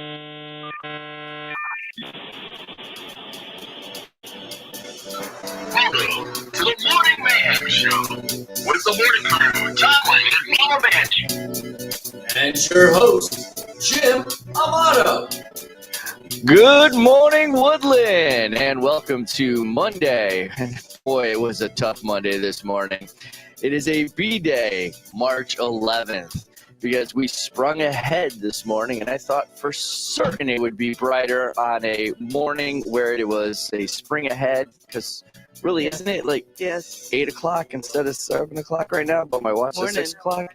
Welcome to the Morning Mayhem Show with the morning crew, Tom and Mama Banshee. And your host, Jim Amato. Good morning, Woodland, and welcome to Monday. Boy, it was a tough Monday this morning. It is a B-Day, March 11th, because we sprung ahead this morning, and I thought for certain it would be brighter on a morning where it was a spring ahead, because really, isn't it like 8 o'clock instead of 7 o'clock right now? But my watch says 6 o'clock.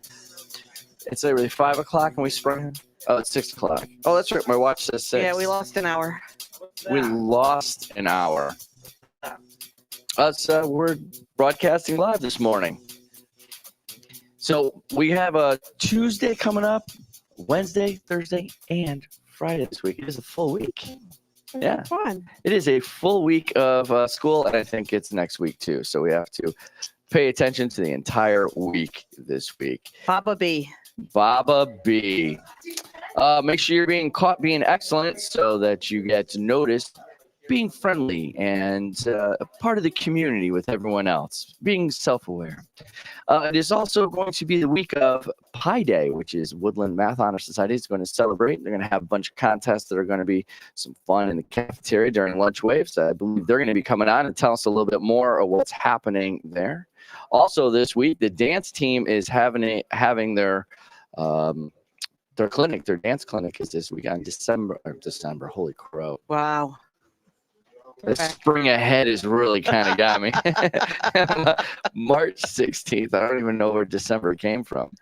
It's literally 5 o'clock, and we sprung ahead. Oh, it's 6 o'clock. Oh, that's right. My watch says 6. Yeah, we lost an hour. We lost an hour. We're broadcasting live this morning. So we have a Tuesday coming up, Wednesday, Thursday, and Friday this week. It is a full week. Yeah, Fun. it is a full week of school, and I think it's next week too. So we have to pay attention to the entire week this week. Baba B. Make sure you're being caught being excellent so that you get noticed, being friendly and a part of the community with everyone else, being self-aware. It is also going to be the week of Pi Day, which is Woodland Math Honor Society is going to celebrate. They're going to have a bunch of contests that are going to be some fun in the cafeteria during lunch waves. I believe they're going to be coming on and tell us a little bit more of what's happening there. Also this week, the dance team is having their clinic. Their dance clinic is this week on December. Holy crow. Wow. The spring ahead has really kind of got me. March 16th. I don't even know where December came from.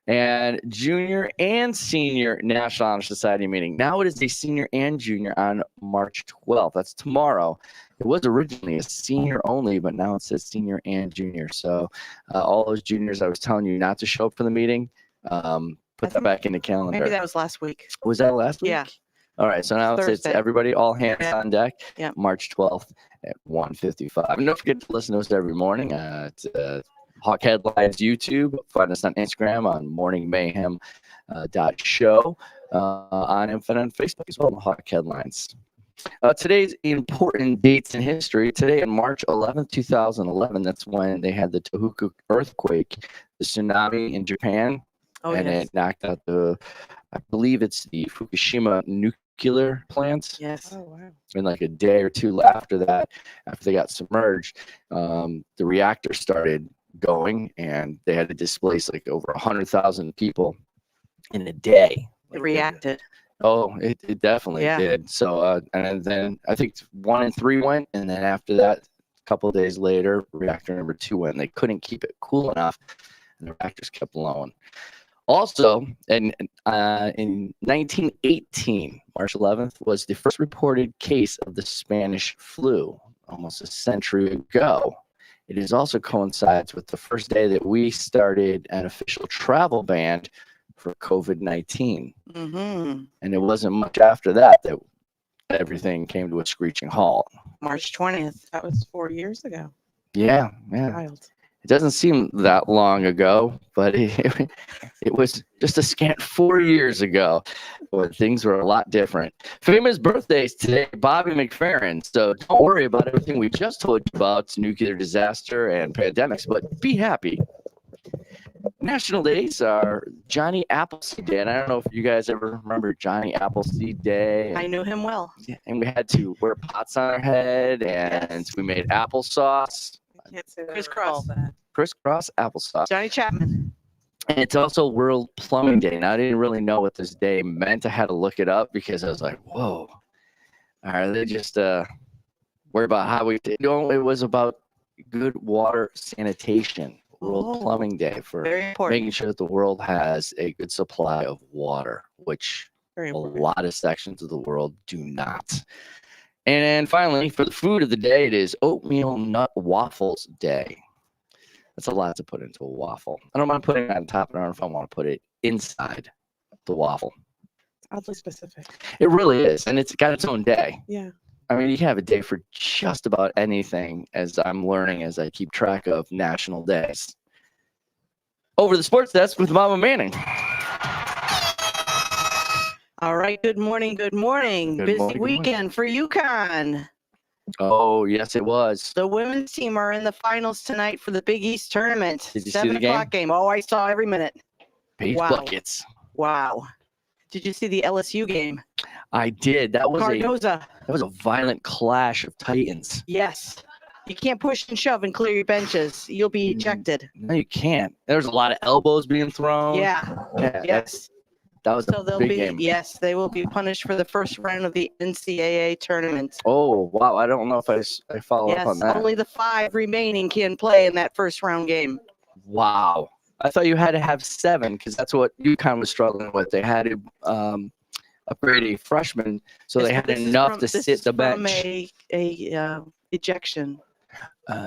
And junior and senior National Honor Society meeting. Now it is a senior and junior on March 12th. That's tomorrow. It was originally a senior only, but now it says senior and junior. So all those juniors I was telling you not to show up for the meeting, put that back in the calendar. Maybe that was last week. Was that last week? Yeah. All right, so now it's everybody, all hands on deck. Yeah. March 12th at 1:55. And don't forget to listen to us every morning at Hawk Headlines YouTube. Find us on Instagram on morningmayhem.show, on Infinite on Facebook as well, on Hawk Headlines. Today's important dates in history. Today, on March 11th, 2011, that's when they had the Tohoku earthquake, the tsunami in Japan. It knocked out I believe it's the Fukushima nuclear plant. Yes. Oh, wow. And like a day or two after that, after they got submerged, the reactor started going, and they had to displace like over 100,000 people in a day. It reacted. Oh, it definitely did. So, and then I think 1 and 3 went, and then after that, a couple of days later, reactor number 2 went. They couldn't keep it cool enough, and the reactors kept blowing. Also, in 1918, March 11th, was the first reported case of the Spanish flu, almost a century ago. It is also coincides with the first day that we started an official travel ban for COVID-19. Mm-hmm. And it wasn't much after that everything came to a screeching halt. March 20th. That was 4 years ago. Yeah. Wild. It doesn't seem that long ago, but it was just a scant 4 years ago when things were a lot different. Famous birthdays today, Bobby McFerrin. So don't worry about everything we just told you about nuclear disaster and pandemics, but be happy. National days are Johnny Appleseed Day, and I don't know if you guys ever remember Johnny Appleseed Day. I knew him well. And we had to wear pots on our head, and we made applesauce. Crisscross applesauce. Johnny Chapman. And it's also World Plumbing Day. Now, I didn't really know what this day meant. I had to look it up because I was like, whoa. Are they just worried about how we did? No, it was about good water sanitation. World Plumbing Day for making sure that the world has a good supply of water, which a lot of sections of the world do not. And then finally, for the food of the day, it is Oatmeal Nut Waffles Day. That's a lot to put into a waffle. I don't mind putting it on top. I don't know if I want to put it inside the waffle. It's oddly specific. It really is. And it's got its own day. Yeah. I mean, you can have a day for just about anything, as I'm learning as I keep track of national days. Over the sports desk with Mama Manning. All right. Good morning. Good morning. Good Busy morning, good morning. weekend for UConn. Oh, yes, it was. The women's team are in the finals tonight for the Big East tournament. Did you see 7 the game? o'clock game. Oh, I saw every minute. Pace Wow. buckets. Wow. Did you see the LSU game? I did. That was Cardoza. a violent clash of titans. Yes. You can't push and shove and clear your benches. You'll be ejected. No, you can't. There's a lot of elbows being thrown. Yeah. Yeah, Yes. that was So a they'll big be, game. yes, they will be punished for the first round of the NCAA tournament. Oh, wow. I don't know if I follow up on Yes, that. only the 5 remaining can play in that first round game. Wow. I thought you had to have 7 because that's what UConn was struggling with. They had to upgrade a freshman, so they had enough to sit the bench. From a ejection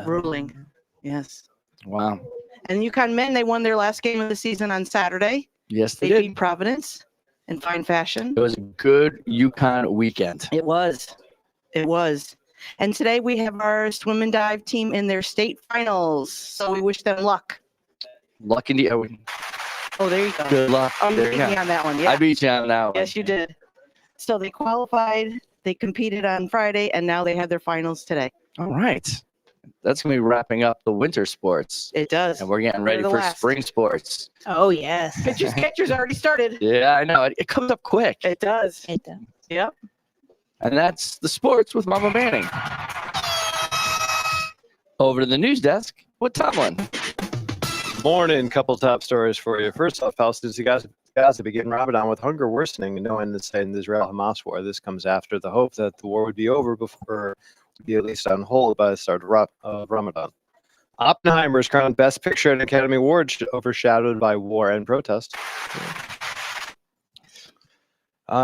ruling. Yes. Wow. And UConn men, they won their last game of the season on Saturday. Yes, they They did. beat Providence in fine fashion. It was a good UConn weekend. It was. It was. And today we have our swim and dive team in their state finals. So we wish them luck. Lucky to you. Oh, there you go. Good luck. Oh, you There beat you me go. on that one. I Yeah. beat you on that one. Yes, you did. So they qualified, they competed on Friday, and now they have their finals today. All right. That's going to be wrapping up the winter sports. It does. And we're getting They're ready the for last. spring sports. Oh, yes. Catchers already started. Yeah, I know. It comes up quick. It does. It does. Yep. And that's the sports with Mama Manning. Over to the news desk with Tomlin. Morning, couple top stories for you. First off, Palestinians Gaza begin Ramadan with hunger worsening and no end in sight in the Israel-Hamas war. This comes after the hope that the war would be over before it would be at least on hold by the start of Ramadan. Oppenheimer is crowned Best Picture at an Academy Award, overshadowed by war and protest.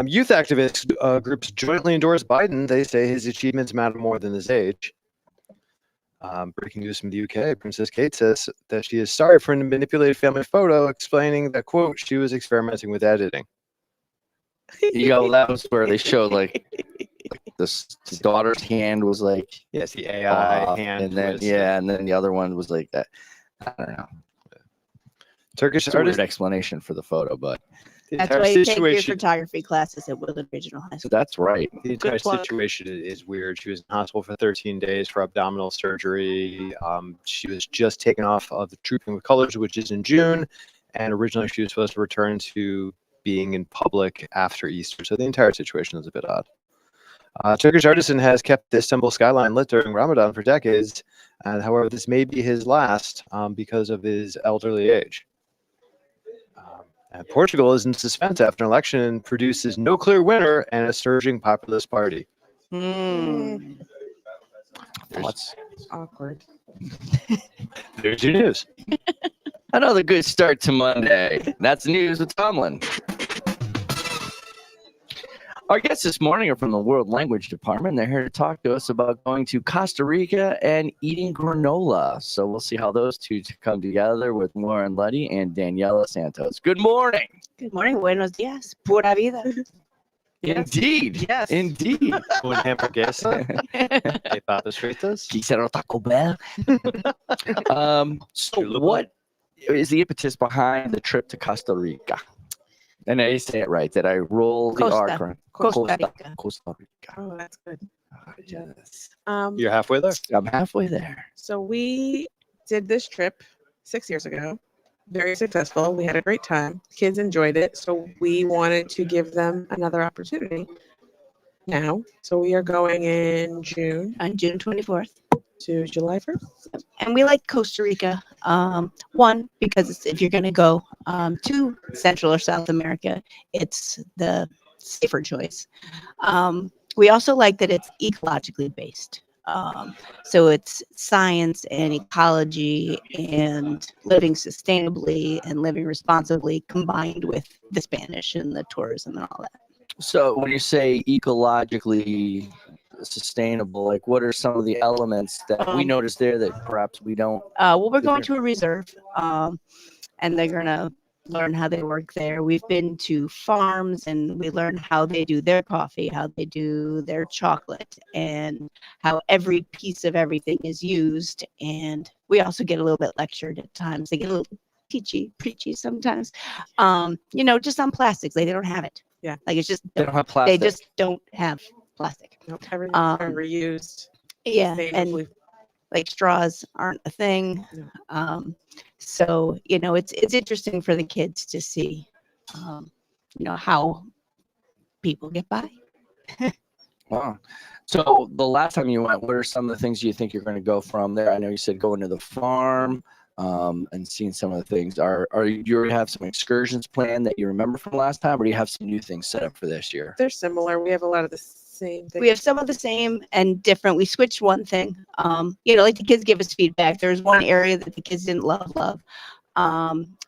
Youth activist groups jointly endorse Biden. They say his achievements matter more than his age. Breaking news from the UK, Princess Kate says that she is sorry for a manipulated family photo, explaining that, quote, she was experimenting with editing. You know, that was where they showed like this daughter's hand was like Yes, the AI off, hand. and then was, and then the other one was like that. I don't know. Turkish It's a weird artist. explanation for the photo, but The That's entire why you take your situation. photography classes at Willard Regional High School. that's right. The entire Good plug. situation is weird. She was in hospital for 13 days for abdominal surgery. She was just taken off of the Trooping with Colors, which is in June, and originally she was supposed to return to being in public after Easter. So the entire situation is a bit odd. Turkish artisan has kept the Istanbul skyline lit during Ramadan for decades, and however, this may be his last because of his elderly age. And Portugal is in suspense after an election and produces no clear winner and a surging populist party. Hmm. Thoughts? Awkward. There's your news. Another good start to Monday. That's news with Tomlin. Our guests this morning are from the World Language Department. They're here to talk to us about going to Costa Rica and eating granola. So we'll see how those two come together with Lauren Luddy and Daniela Santos. Good morning. Good morning. Buenos dias. Pura vida. Yes. Indeed. Yes. Indeed. Un hamburguesa de papas fritas. Quisiera Taco Bell. So what is the impetus behind the trip to Costa Rica? And I say it right. Did I roll the Costa. R correct? Costa Rica. Costa Rica. Oh, that's good. Yes. You're halfway there. I'm halfway there. So we did this trip 6 years ago. Very successful. We had a great time. Kids enjoyed it. So we wanted to give them another opportunity now. So we are going in June On June 24th. to July 1st. And we like Costa Rica. One, because if you're going to go to Central or South America, it's the safer choice. We also like that it's ecologically based. So it's science and ecology and living sustainably and living responsibly combined with the Spanish and the tourism and all that. So when you say ecologically sustainable, like what are some of the elements that we noticed there that perhaps we don't? Well, we're going to a reserve, and they're going to learn how they work there. We've been to farms and we learn how they do their coffee, how they do their chocolate, and how every piece of everything is used. And we also get a little bit lectured at times. They get a little preachy sometimes, just on plastics. They don't have it. Yeah. Like it's just They don't have they plastic. just don't have plastic. Nope, everything's Um, reused. Yeah, and sustainably. like straws aren't a thing. No. So it's interesting for the kids to see, how people get by. Wow. So the last time you went, what are some of the things you think you're going to go from there? I know you said going to the farm and seeing some of the things. Are you already have some excursions planned that you remember from last time, or do you have some new things set up for this year? They're similar. We have a lot of the same things. We have some of the same and different. We switched one thing. Like the kids give us feedback. There's one area that the kids didn't love.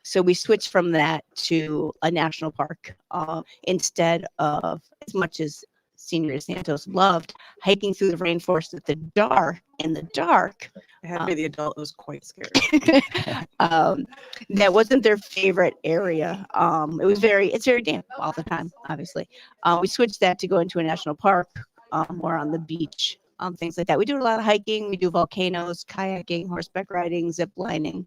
So we switched from that to a national park instead of, as much as Senior Santos loved hiking through the rainforest in the dark. I had to be the adult who was quite scared. That wasn't their favorite area. It's very damp all the time, obviously. We switched that to go into a national park, or on the beach, things like that. We do a lot of hiking. We do volcanoes, kayaking, horseback riding, zip lining.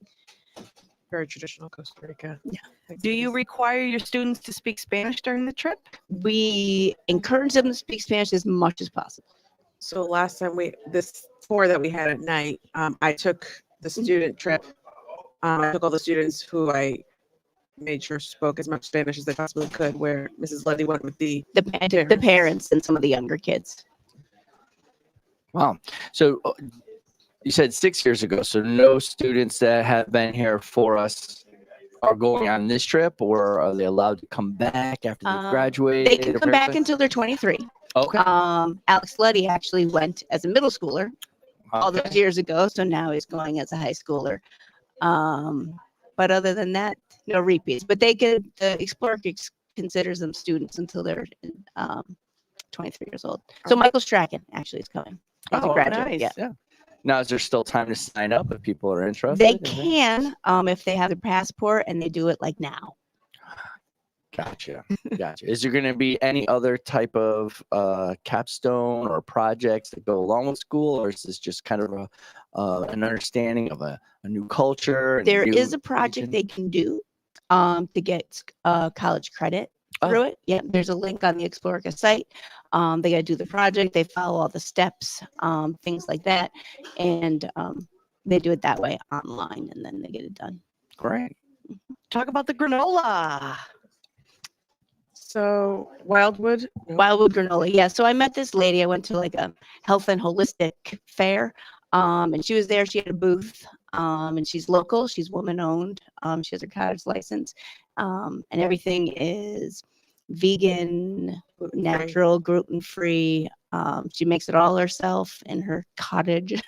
Very traditional Costa Rica. Yeah. Do you require your students to speak Spanish during the trip? We encourage them to speak Spanish as much as possible. So last time this tour that we had at night, I took the student trip. I took all the students who I made sure spoke as much Spanish as they possibly could, where Mrs. Luddy went with the Parents and some of the younger kids. Wow. So you said 6 years ago, so no students that have been here for us are going on this trip, or are they allowed to come back after they graduate? They can come back until they're 23. Okay. Alex Luddy actually went as a middle schooler all those Okay. years ago, so now he's going as a high schooler. But other than that, no repeats. But the Explorer considers them students until they're 23 years old. So Michael Strachan actually is coming as a graduate. Nice. Yeah. Now, is there still time to sign up if people are interested? They can, if they have their passport and they do it like now. Gotcha. Is there going to be any other type of capstone or projects that go along with school, or is this just kind of an understanding of a new culture? There is a project they can do to get college credit through it. Yeah, there's a link on the Explorica site. They got to do the project. They follow all the steps, things like that, and they do it that way online, and then they get it done. Great. Talk about the granola. So Wildwood granola. Yeah. So I met this lady. I went to like a health and holistic fair, and she was there. She had a booth, and she's local. She's woman owned. She has her cottage license, and everything is vegan, natural, gluten free. She makes it all herself in her cottage.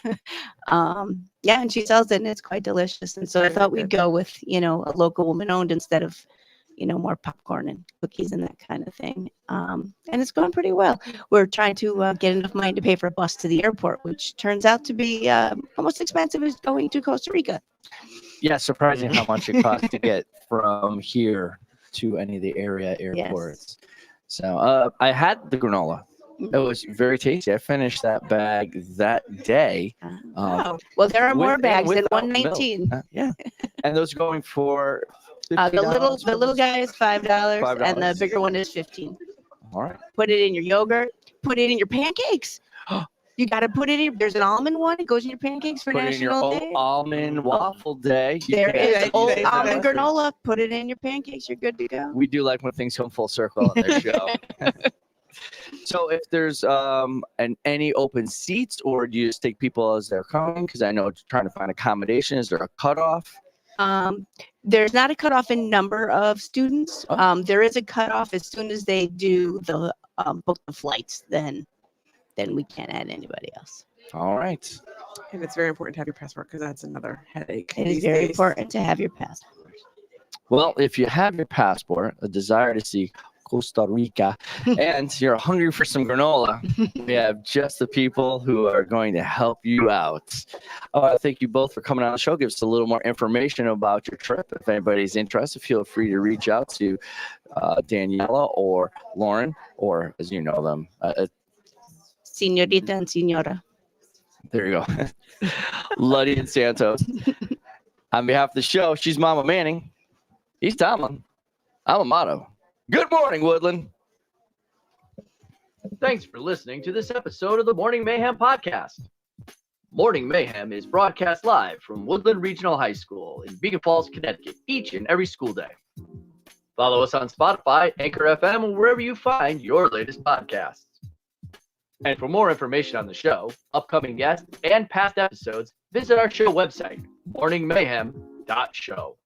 And she sells it, and it's quite delicious. And so I thought we'd go with a local woman owned instead of more popcorn and cookies and that kind of thing. And it's going pretty well. We're trying to get enough money to pay for a bus to the airport, which turns out to be almost expensive as going to Costa Rica. Yeah, surprising how much it costs to get from here to any of the area airports. Yes. So I had the granola. It was very tasty. I finished that bag that day. Wow. Well, there are more bags than 119. Yeah, and those going for the little guy is $5, and the bigger one is $15. All right. Put it in your yogurt. Put it in your pancakes. You got to put it in. There's an almond one. It goes in your pancakes for National Day. Put it in your almond waffle day. There is old almond granola. Put it in your pancakes. You're good to go. We do like when things come full circle on this show. So if there's any open seats, or do you just take people as they're coming? Because I know trying to find accommodation. Is there a cutoff? There's not a cutoff in number of students. There is a cutoff as soon as they do the book the flights. Then we can't add anybody else. All right. And it's very important to have your passport, because that's another headache. It is very important to have your passport. Well, if you have your passport, a desire to see Costa Rica, and you're hungry for some granola, we have just the people who are going to help you out. Thank you both for coming on the show. Give us a little more information about your trip. If anybody's interested, feel free to reach out to Daniela or Lauren, or as you know them, Señorita and Señora. There you go. Luddy and Santos. On behalf of the show, she's Mama Manning. He's Tomlin. I'm Amato. Good morning, Woodland. Thanks for listening to this episode of the Morning Mayhem podcast. Morning Mayhem is broadcast live from Woodland Regional High School in Beacon Falls, Connecticut, each and every school day. Follow us on Spotify, Anchor FM, or wherever you find your latest podcasts. And for more information on the show, upcoming guests, and past episodes, visit our show website, morningmayhem.show.